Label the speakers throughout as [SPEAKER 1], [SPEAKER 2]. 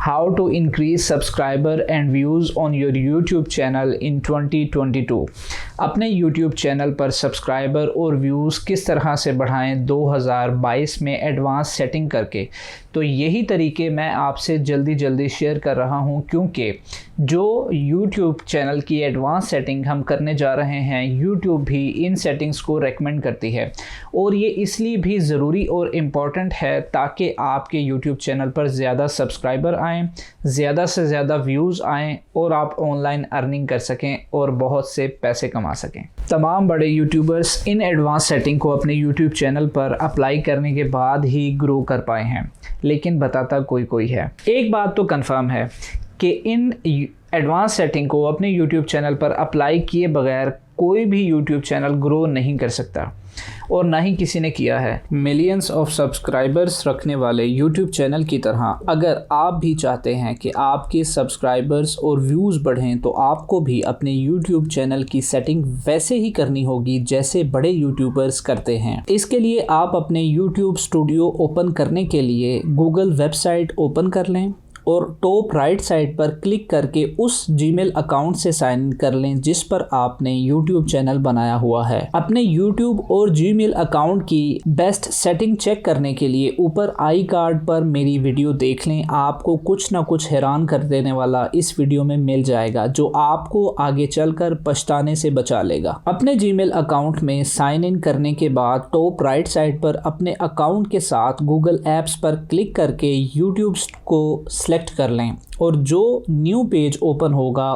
[SPEAKER 1] How to increase subscriber and views on your YouTube channel in 2022। अपने YouTube channel पर subscriber और views किस तरह से बढ़ाएं 2022 में एडवांस सेटिंग करके। तो यही तरीके मैं आपसे जल्दी शेयर कर रहा हूं, क्योंकि जो YouTube चैनल की एडवांस सेटिंग हम करने जा रहे हैं YouTube भी इन सेटिंग्स को रेकमेंड करती है, और ये इसलिए भी ज़रूरी और इम्पॉर्टेंट है ताकि आपके YouTube चैनल पर ज़्यादा सब्सक्राइबर आएँ, ज़्यादा से ज़्यादा व्यूज़ आएँ और आप ऑनलाइन अर्निंग कर सकें और बहुत से पैसे कमा सकें। तमाम बड़े यूट्यूबर्स इन एडवांस सेटिंग को अपने YouTube चैनल पर अप्लाई करने के बाद ही ग्रो कर पाए हैं, लेकिन बताता कोई है। एक बात तो कंफर्म है कि इन एडवांस सेटिंग को अपने YouTube चैनल पर अप्लाई किए बगैर कोई भी YouTube चैनल ग्रो नहीं कर सकता, और ना ही किसी ने किया है। मिलियंस ऑफ सब्सक्राइबर्स रखने वाले YouTube चैनल की तरह अगर आप भी चाहते हैं कि आपके सब्सक्राइबर्स और व्यूज़ बढ़ें, तो आपको भी अपने YouTube चैनल की सेटिंग वैसे ही करनी होगी जैसे बड़े यूट्यूबर्स करते हैं। इसके लिए आप अपने YouTube स्टूडियो ओपन करने के लिए गूगल वेबसाइट ओपन कर लें और टॉप राइट साइड पर क्लिक करके उस जीमेल अकाउंट से साइन इन कर लें जिस पर आपने YouTube चैनल बनाया हुआ है। अपने YouTube और जीमेल अकाउंट की बेस्ट सेटिंग चेक करने के लिए ऊपर आई कार्ड पर मेरी वीडियो देख लें। आपको कुछ ना कुछ हैरान कर देने वाला इस वीडियो में मिल जाएगा, जो आपको आगे चलकर पछताने से बचा लेगा। अपने जीमेल अकाउंट में साइन इन करने के बाद टॉप राइट साइड पर अपने अकाउंट के साथ गूगल एप्स पर क्लिक करके YouTube को सेलेक्ट कर लें, और जो न्यू पेज ओपन होगा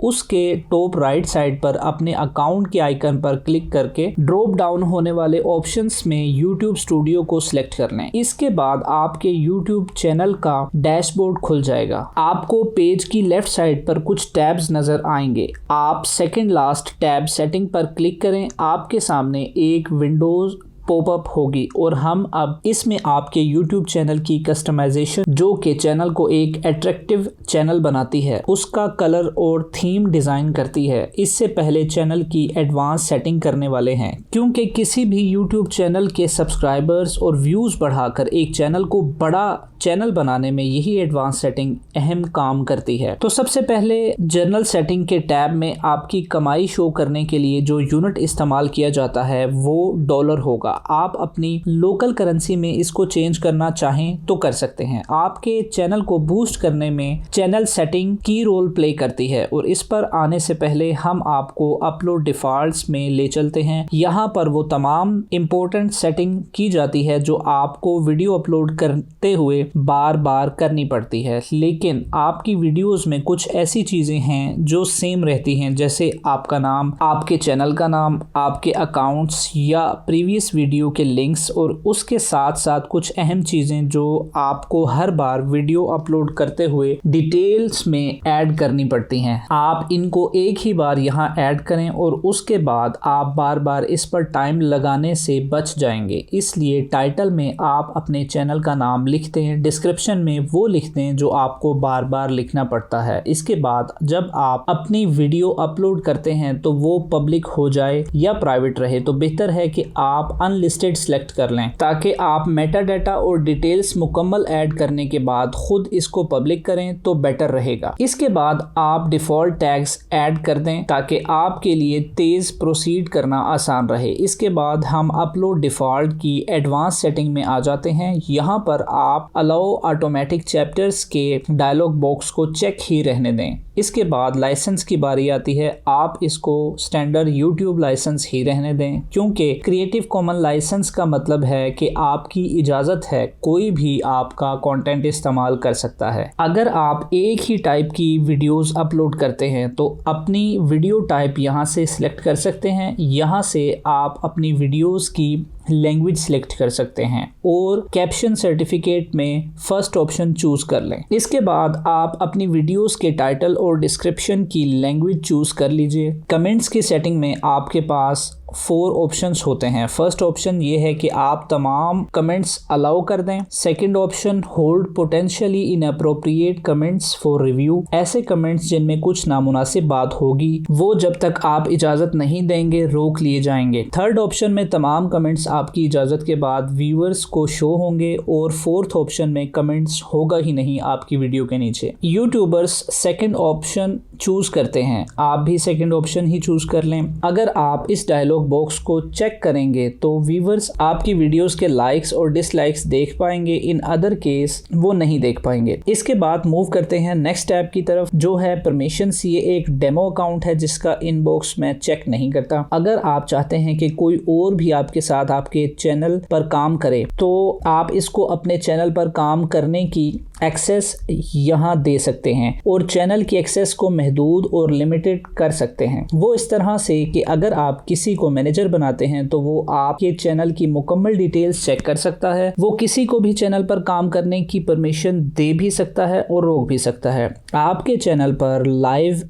[SPEAKER 1] उसके टॉप राइट साइड पर अपने अकाउंट के आइकन पर क्लिक करके ड्रॉप डाउन होने वाले ऑप्शंस में YouTube स्टूडियो को सिलेक्ट कर लें। इसके बाद आपके YouTube चैनल का डैशबोर्ड खुल जाएगा। आपको पेज की लेफ्ट साइड पर कुछ टैब्स नजर आएंगे। आप सेकंड लास्ट टैब सेटिंग पर क्लिक करें। आपके सामने एक विंडोज पॉपअप होगी और हम अब इसमें आपके YouTube चैनल की कस्टमाइजेशन, जो कि चैनल को एक अट्रैक्टिव चैनल बनाती है, उसका कलर और थीम डिज़ाइन करती है। इससे पहले चैनल की एडवांस सेटिंग करने वाले हैं, क्योंकि किसी भी YouTube चैनल के सब्सक्राइबर्स और व्यूज़ बढ़ाकर एक चैनल को बड़ा चैनल बनाने में यही एडवांस सेटिंग अहम काम करती है। तो सबसे पहले जनरल सेटिंग के टैब में आपकी कमाई शो करने के लिए जो यूनिट इस्तेमाल किया जाता है वो डॉलर होगा। आप अपनी लोकल करेंसी में इसको चेंज करना चाहें तो कर सकते हैं। आपके चैनल को बूस्ट करने में चैनल सेटिंग की रोल प्ले करती है, और इस पर आने से पहले हम आपको अपलोड डिफॉल्ट्स में ले चलते हैं। यहाँ पर वो तमाम इम्पोर्टेंट सेटिंग की जाती है जो आपको वीडियो अपलोड करते हुए बार बार करनी पड़ती है, लेकिन आपकी वीडियोस में कुछ ऐसी चीजें हैं जो सेम रहती हैं, जैसे आपका नाम, आपके चैनल का नाम, आपके अकाउंट्स या प्रीवियस वीडियो के लिंक्स, और उसके साथ साथ कुछ अहम चीजें जो आपको हर बार वीडियो अपलोड करते हुए डिटेल्स में ऐड करनी पड़ती हैं। आप इनको एक ही बार यहाँ ऐड करें और उसके बाद आप बार बार इस पर टाइम लगाने से बच जाएंगे। इसलिए टाइटल में आप अपने चैनल का नाम लिखते हैं, डिस्क्रिप्शन में वो लिखते हैं जो आपको बार बार लिखना पड़ता है। इसके बाद जब आप अपनी वीडियो अपलोड करते हैं तो वो पब्लिक हो जाए या प्राइवेट रहे, तो बेहतर है कि आप अनलिस्टेड सेलेक्ट कर लें, ताकि आप मेटा डाटा और डिटेल्स मुकम्मल ऐड करने के बाद खुद इसको पब्लिक करें तो बेटर रहेगा। इसके बाद आप डिफ़ॉल्ट टैग्स ऐड कर दें ताकि आपके लिए तेज़ प्रोसीड करना आसान रहे। इसके बाद हम अपलोड डिफ़ॉल्ट की एडवांस सेटिंग में आ जाते हैं। यहाँ पर आप अलाउ ऑटोमेटिक चैप्टर्स के डायलॉग बॉक्स को चेक ही रहने दें। इसके बाद लाइसेंस की बारी आती है। आप इसको स्टैंडर्ड YouTube लाइसेंस ही रहने दें, क्योंकि क्रिएटिव कॉमन लाइसेंस का मतलब है कि आपकी इजाज़त है, कोई भी आपका कंटेंट इस्तेमाल कर सकता है। अगर आप एक ही टाइप की वीडियोस अपलोड करते हैं तो अपनी वीडियो टाइप यहाँ से सिलेक्ट कर सकते हैं। यहाँ से आप अपनी वीडियोस की लैंग्वेज सिलेक्ट कर सकते हैं और कैप्शन सर्टिफिकेट में फर्स्ट ऑप्शन चूज कर लें। इसके बाद आप अपनी वीडियोस के टाइटल और डिस्क्रिप्शन की लैंग्वेज चूज कर लीजिए। कमेंट्स की सेटिंग में आपके पास 4 ऑप्शंस होते हैं। फर्स्ट ऑप्शन ये है कि आप तमाम कमेंट्स अलाउ कर दें। Second option, hold potentially inappropriate comments for review. ऐसे कमेंट्स जिनमें कुछ नामुनासिब बात होगी वो जब तक आप इजाजत नहीं देंगे रोक लिए जाएंगे। थर्ड ऑप्शन में तमाम कमेंट्स आपकी इजाज़त के बाद व्यूअर्स को शो होंगे और फोर्थ ऑप्शन में कमेंट्स होगा ही नहीं आपकी वीडियो के नीचे। यूट्यूबर्स सेकंड ऑप्शन चूज़ करते हैं, आप भी सेकंड ऑप्शन ही चूज़ कर लें। अगर आप इस डायलॉग बॉक्स को चेक करेंगे तो व्यूअर्स आपकी वीडियोस के लाइक्स और डिसलाइक्स देख पाएंगे, इन अदर केस वो नहीं देख पाएंगे। इसके बाद मूव करते हैं नेक्स्ट टैब की तरफ जो है परमिशंस। ये एक डेमो अकाउंट है जिसका इनबॉक्स मैं चेक नहीं करता। अगर आप चाहते हैं कि कोई और भी आपके साथ आपके चैनल पर काम करे तो आप इसको अपने चैनल पर काम करने की एक्सेस यहाँ दे सकते हैं और चैनल की एक्सेस को महदूद और लिमिटेड कर सकते हैं। वो इस तरह से कि अगर आप किसी को मैनेजर बनाते हैं तो वो आपके चैनल की मुकम्मल डिटेल्स चेक कर सकता है, वो किसी को भी चैनल पर काम करने की परमिशन दे भी सकता है और रोक भी सकता है। आपके चैनल पर लाइव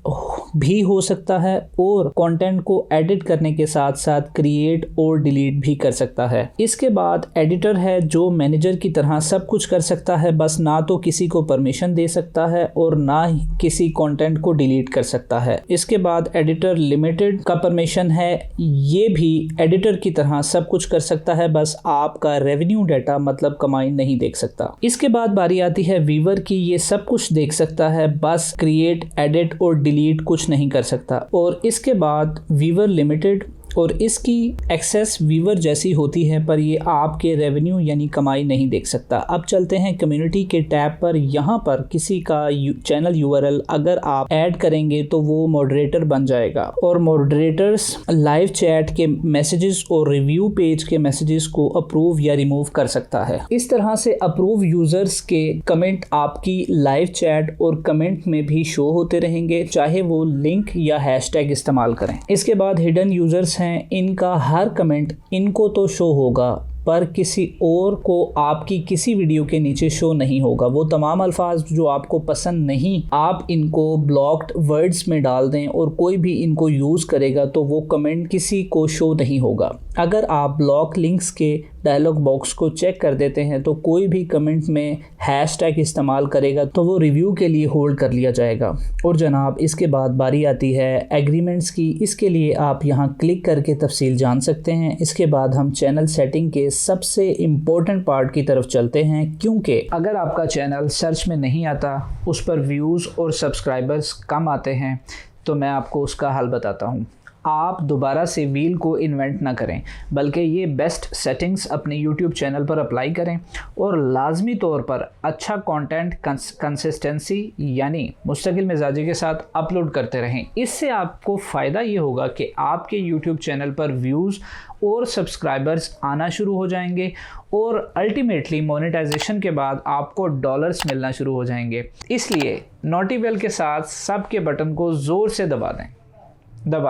[SPEAKER 1] भी हो सकता है और कंटेंट को एडिट करने के साथ साथ क्रिएट और डिलीट भी कर सकता है। इसके बाद एडिटर है जो मैनेजर की तरह सब कुछ कर सकता है, बस ना तो किसी को परमिशन दे सकता है और ना ही किसी कंटेंट को डिलीट कर सकता है। इसके बाद एडिटर लिमिटेड का परमिशन है, ये भी एडिटर की तरह सब कुछ कर सकता है, बस आपका रेवेन्यू डाटा मतलब कमाई नहीं देख सकता। इसके बाद बारी आती है व्यूअर की, ये सब कुछ देख सकता है, बस क्रिएट, एडिट और डिलीट कुछ नहीं कर सकता। और इसके बाद व्यूअर लिमिटेड और इसकी एक्सेस व्यूअर जैसी होती है पर ये आपके रेवेन्यू यानी कमाई नहीं देख सकता। अब चलते हैं कम्युनिटी के टैब पर। यहाँ पर किसी का चैनल यूआरएल अगर आप ऐड करेंगे तो वो मॉडरेटर बन जाएगा और मॉडरेटर्स लाइव चैट के मैसेजेस और रिव्यू पेज के मैसेजेस को अप्रूव या रिमूव कर सकता है। इस तरह से अप्रूव यूजर्स के कमेंट आपकी लाइव चैट और कमेंट में भी शो होते रहेंगे, चाहे वो लिंक या हैशटैग इस्तेमाल करें। इसके बाद हिडन यूजर्स हैं, इनका हर कमेंट इनको तो शो होगा पर किसी और को आपकी किसी वीडियो के नीचे शो नहीं होगा। वो तमाम अल्फाज जो आपको पसंद नहीं, आप इनको ब्लॉक्ड वर्ड्स में डाल दें और कोई भी इनको यूज़ करेगा तो वो कमेंट किसी को शो नहीं होगा। अगर आप ब्लॉक लिंक्स के डायलॉग बॉक्स को चेक कर देते हैं तो कोई भी कमेंट में हैशटैग इस्तेमाल करेगा तो वो रिव्यू के लिए होल्ड कर लिया जाएगा। और जनाब इसके बाद बारी आती है एग्रीमेंट्स की। इसके लिए आप यहाँ क्लिक करके तफसील जान सकते हैं। इसके बाद हम चैनल सेटिंग के सबसे इम्पोर्टेंट पार्ट की तरफ चलते हैं, क्योंकि अगर आपका चैनल सर्च में नहीं आता, उस पर व्यूज़ और सब्सक्राइबर्स कम आते हैं, तो मैं आपको उसका हल बताता हूँ। आप दोबारा से व्हील को इन्वेंट ना करें, बल्कि ये बेस्ट सेटिंग्स अपने YouTube चैनल पर अप्लाई करें और लाजमी तौर पर अच्छा कंटेंट कंसिस्टेंसी यानी मुस्तकिल मिजाजी के साथ अपलोड करते रहें। इससे आपको फ़ायदा ये होगा कि आपके YouTube चैनल पर व्यूज़ और सब्सक्राइबर्स आना शुरू हो जाएंगे और अल्टीमेटली मोनेटाइजेशन के बाद आपको डॉलर्स मिलना शुरू हो जाएंगे। इसलिए नोटी बेल के साथ सब के बटन को ज़ोर से दबा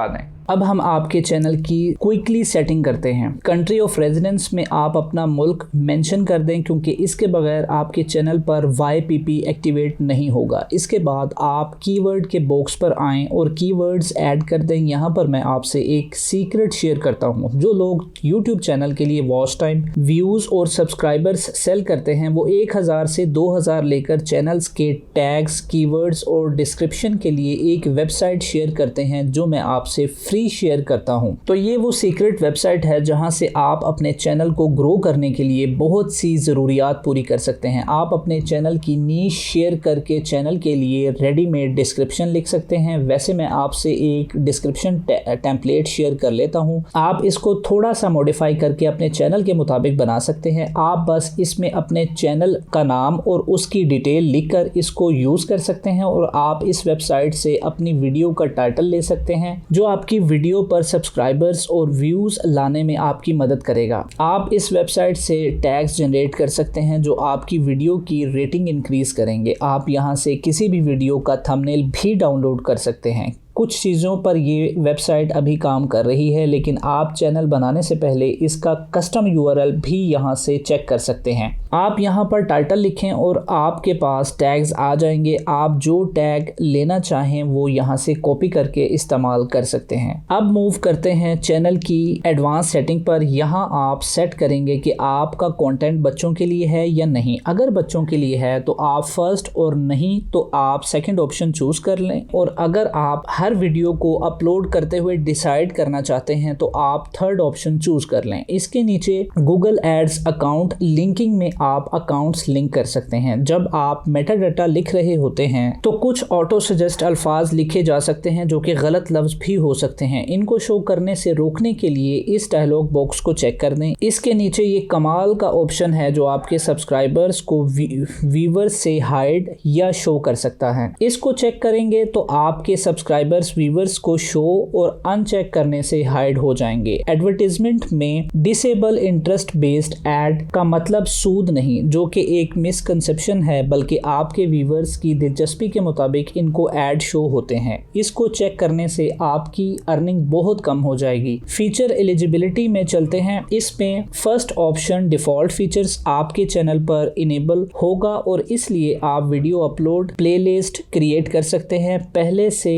[SPEAKER 1] दें। अब हम आपके चैनल की क्विकली सेटिंग करते हैं। कंट्री ऑफ रेजिडेंस में आप अपना मुल्क मेंशन कर दें, क्योंकि इसके बगैर आपके चैनल पर YPP एक्टिवेट नहीं होगा। इसके बाद आप कीवर्ड के बॉक्स पर आएँ और कीवर्ड्स ऐड कर दें। यहाँ पर मैं आपसे एक सीक्रेट शेयर करता हूँ। जो लोग YouTube चैनल के लिए वॉच टाइम, व्यूज़ और सब्सक्राइबर्स सेल करते हैं, वो 1000 से 2000 लेकर चैनल्स के टैग्स, कीवर्ड्स और डिस्क्रिप्शन के लिए एक वेबसाइट शेयर करते हैं जो मैं आपसे फ्री शेयर करता हूं। तो ये वो सीक्रेट वेबसाइट है जहां से आप अपने चैनल को ग्रो करने के लिए बहुत सी ज़रूरियात पूरी कर सकते हैं। आप अपने चैनल की नीश शेयर करके चैनल के लिए रेडीमेड डिस्क्रिप्शन लिख सकते हैं। वैसे मैं आपसे एक डिस्क्रिप्शन टेम्पलेट शेयर कर लेता हूं। आप इसको थोड़ा सा मॉडिफाई करके अपने चैनल के मुताबिक बना सकते हैं। आप बस इसमें अपने चैनल का नाम और उसकी डिटेल लिखकर इसको यूज़ कर सकते हैं और आप इस वेबसाइट से अपनी वीडियो का टाइटल ले सकते हैं जो आपकी वीडियो पर सब्सक्राइबर्स और व्यूज़ लाने में आपकी मदद करेगा। आप इस वेबसाइट से टैग्स जनरेट कर सकते हैं जो आपकी वीडियो की रेटिंग इंक्रीज करेंगे। आप यहां से किसी भी वीडियो का थंबनेल भी डाउनलोड कर सकते हैं। कुछ चीज़ों पर ये वेबसाइट अभी काम कर रही है, लेकिन आप चैनल बनाने से पहले इसका कस्टम URL भी यहाँ से चेक कर सकते हैं। आप यहाँ पर टाइटल लिखें और आपके पास टैग्स आ जाएंगे। आप जो टैग लेना चाहें वो यहाँ से कॉपी करके इस्तेमाल कर सकते हैं। अब मूव करते हैं चैनल की एडवांस सेटिंग पर। यहाँ आप सेट करेंगे कि आपका कंटेंट बच्चों के लिए है या नहीं। अगर बच्चों के लिए है तो आप फर्स्ट, और नहीं तो आप सेकंड ऑप्शन चूज़ कर लें। और अगर आप हर वीडियो को अपलोड करते हुए डिसाइड करना चाहते हैं तो आप थर्ड ऑप्शन चूज कर लें। इसके नीचे गूगल एड्स अकाउंट लिंकिंग में आप अकाउंट्स लिंक कर सकते हैं। जब आप मेटा डाटा लिख रहे होते हैं तो कुछ ऑटो सजेस्ट अल्फाज लिखे जा सकते हैं जो कि गलत लफ्ज भी हो सकते हैं। इनको शो करने से रोकने के लिए इस डायलॉग बॉक्स को चेक कर दें। इसके नीचे ये कमाल का ऑप्शन है जो आपके सब्सक्राइबर्स को व्यूवर्स से हाइड या शो कर सकता है। इसको चेक करेंगे तो आपके सब्सक्राइबर्स व्यूवर्स को शो और अनचेक करने से हाइड हो जाएंगे। एडवर्टीजमेंट में डिसेबल इंटरेस्ट बेस्ड एड का मतलब सूद नहीं, जो कि एक मिसकंसेप्शन है, बल्कि आपके व्यूवर्स की दिलचस्पी के मुताबिक इनको एड शो होते हैं। इसको चेक करने से आपकी अर्निंग बहुत कम हो जाएगी। फीचर एलिजिबिलिटी में चलते हैं। इसमें फर्स्ट ऑप्शन डिफॉल्ट फीचर्स आपके चैनल पर इनेबल होगा और इसलिए आप वीडियो अपलोड प्लेलिस्ट क्रिएट कर सकते हैं। पहले से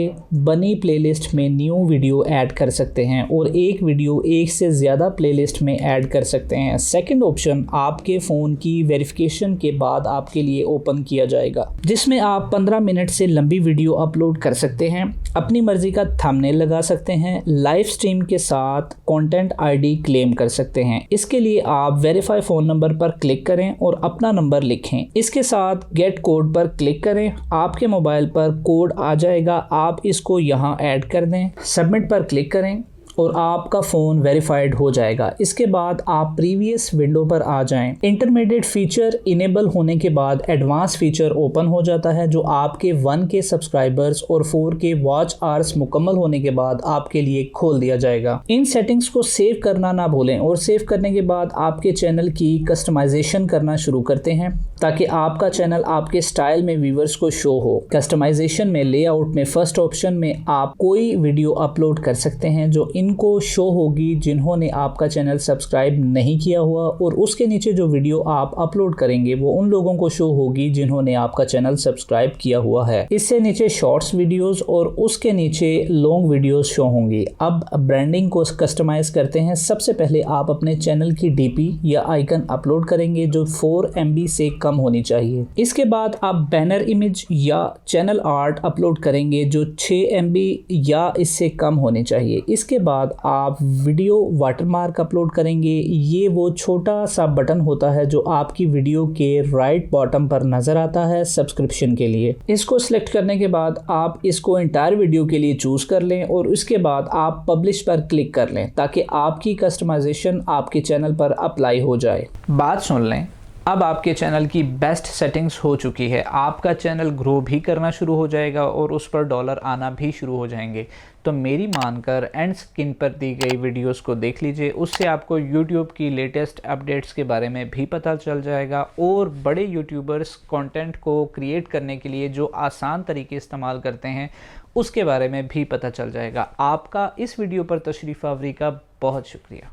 [SPEAKER 1] बनी प्लेलिस्ट में न्यू वीडियो ऐड कर सकते हैं और एक वीडियो एक से ज़्यादा प्लेलिस्ट में ऐड कर सकते हैं। सेकंड ऑप्शन आपके फ़ोन की वेरिफिकेशन के बाद आपके लिए ओपन किया जाएगा, जिसमें आप 15 मिनट से लंबी वीडियो अपलोड कर सकते हैं, अपनी मर्जी का थंबनेल लगा सकते हैं, लाइव स्ट्रीम के साथ कंटेंट आईडी क्लेम कर सकते हैं। इसके लिए आप वेरीफाई फ़ोन नंबर पर क्लिक करें और अपना नंबर लिखें। इसके साथ गेट कोड पर क्लिक करें। आपके मोबाइल पर कोड आ जाएगा, आप इसको यहाँ ऐड कर दें। सबमिट पर क्लिक करें और आपका फ़ोन वेरीफाइड हो जाएगा। इसके बाद आप प्रीवियस विंडो पर आ जाएं। इंटरमीडिएट फीचर इनेबल होने के बाद एडवांस फीचर ओपन हो जाता है, जो आपके 1K सब्सक्राइबर्स और 4K वॉच आवर्स मुकम्मल होने के बाद आपके लिए खोल दिया जाएगा। इन सेटिंग्स को सेव करना ना भूलें और सेव करने के बाद आपके चैनल की कस्टमाइजेशन करना शुरू करते हैं ताकि आपका चैनल आपके स्टाइल में व्यूवर्स को शो हो। कस्टमाइजेशन में लेआउट में फर्स्ट ऑप्शन में आप कोई वीडियो अपलोड कर सकते हैं जो इनको शो होगी जिन्होंने आपका चैनल सब्सक्राइब नहीं किया हुआ, और उसके नीचे जो वीडियो आप अपलोड करेंगे वो उन लोगों को शो होगी जिन्होंने आपका चैनल सब्सक्राइब किया हुआ है। इससे नीचे शॉर्ट्स वीडियोस और उसके नीचे लॉन्ग वीडियोस शो होंगी। अब ब्रांडिंग को कस्टमाइज करते हैं। सबसे पहले आप अपने चैनल की डीपी या आइकन अपलोड करेंगे जो 4 MB से कम होनी चाहिए। इसके बाद आप बैनर इमेज या चैनल आर्ट अपलोड करेंगे जो 6 MB या इससे कम होनी चाहिए। इसके बाद आप वीडियो वाटरमार्क अपलोड करेंगे। ये वो छोटा सा बटन होता है जो आपकी वीडियो के राइट बॉटम पर नजर आता है सब्सक्रिप्शन के लिए। इसको सिलेक्ट करने के बाद आप इसको एंटायर वीडियो के लिए चूज कर लें और उसके बाद आप पब्लिश पर क्लिक कर लें ताकि आपकी कस्टमाइजेशन आपके चैनल पर अप्लाई हो जाए। बात सुन लें, अब आपके चैनल की बेस्ट सेटिंग्स हो चुकी है। आपका चैनल ग्रो भी करना शुरू हो जाएगा और उस पर डॉलर आना भी शुरू हो जाएंगे। तो मेरी मानकर एंड स्क्रीन पर दी गई वीडियोस को देख लीजिए, उससे आपको YouTube की लेटेस्ट अपडेट्स के बारे में भी पता चल जाएगा और बड़े यूट्यूबर्स कंटेंट को क्रिएट करने के लिए जो आसान तरीके इस्तेमाल करते हैं उसके बारे में भी पता चल जाएगा। आपका इस वीडियो पर तशरीफ़ आवरी का बहुत शुक्रिया।